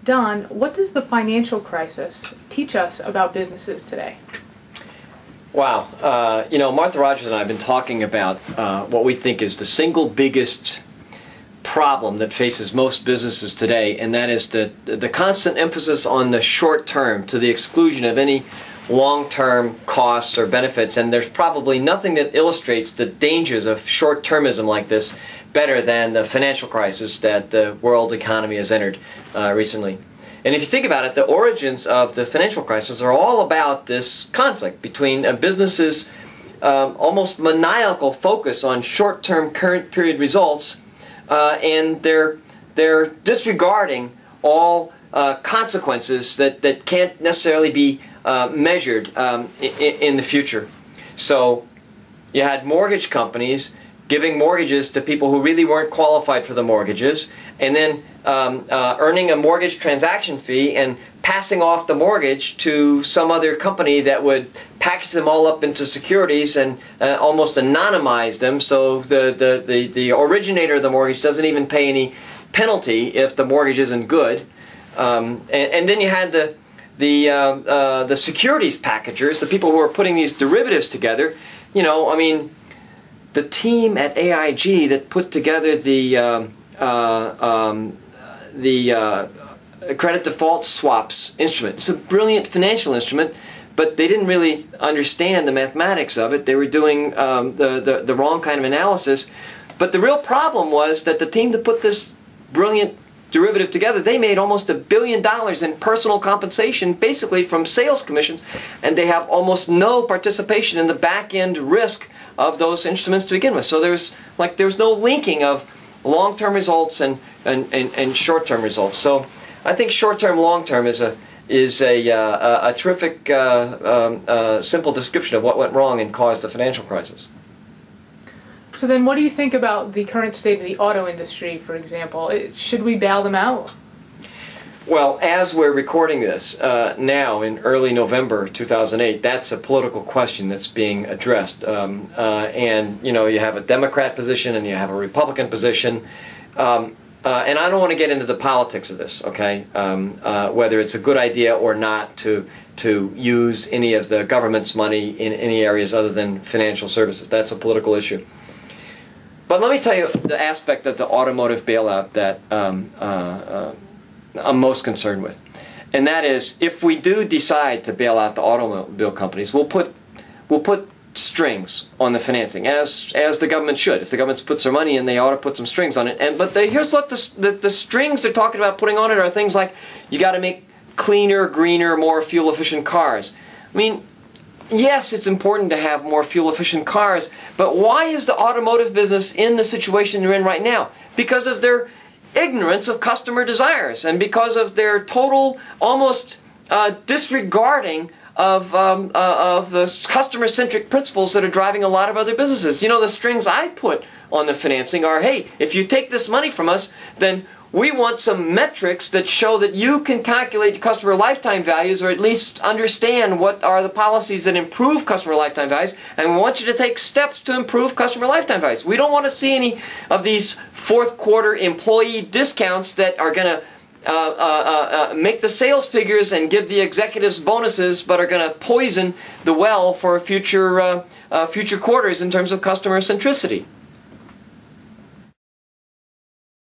Don, what does the financial crisis teach us about businesses today? Wow. Martha Rogers and I have been talking about what we think is the single biggest problem that faces most businesses today, and that is the constant emphasis on the short term to the exclusion of any long-term costs or benefits. And there's probably nothing that illustrates the dangers of short-termism like this better than the financial crisis that the world economy has entered recently. And if you think about it, the origins of the financial crisis are all about this conflict between a business's almost maniacal focus on short-term current period results and they're disregarding all consequences that can't necessarily be measured in the future. So you had mortgage companies giving mortgages to people who really weren't qualified for the mortgages, and then earning a mortgage transaction fee and passing off the mortgage to some other company that would package them all up into securities and almost anonymize them, so the originator of the mortgage doesn't even pay any penalty if the mortgage isn't good. And then you had the securities packagers, the people who are putting these derivatives together. The team at AIG that put together the credit default swaps instrument. It's a brilliant financial instrument, but they didn't really understand the mathematics of it. They were doing the wrong kind of analysis. But the real problem was that the team that put this brilliant derivative together, they made almost $1 billion in personal compensation, basically from sales commissions, and they have almost no participation in the back-end risk of those instruments to begin with. So there's no linking of long-term results and short-term results. So I think short-term, long-term is a terrific, simple description of what went wrong and caused the financial crisis. So then what do you think about the current state of the auto industry, for example? Should we bail them out? Well, as we're recording this now in early November 2008, that's a political question that's being addressed. And you have a Democrat position and you have a Republican position. And I don't want to get into the politics of this, okay? Whether it's a good idea or not to use any of the government's money in any areas other than financial services. That's a political issue. But let me tell you the aspect of the automotive bailout that I'm most concerned with. And that is, if we do decide to bail out the automobile companies, we'll put strings on the financing, as the government should. If the government puts their money in, they ought to put some strings on it. But here's what the strings they're talking about putting on it are things like, you got to make cleaner, greener, more fuel-efficient cars. I mean, yes, it's important to have more fuel-efficient cars, but why is the automotive business in the situation they're in right now? Because of their ignorance of customer desires and because of their total, almost disregarding of the customer-centric principles that are driving a lot of other businesses. The strings I put on the financing are, hey, if you take this money from us, then we want some metrics that show that you can calculate customer lifetime values, or at least understand what are the policies that improve customer lifetime values, and we want you to take steps to improve customer lifetime values. We don't want to see any of these fourth quarter employee discounts that are going to make the sales figures and give the executives bonuses, but are going to poison the well for future quarters in terms of customer centricity.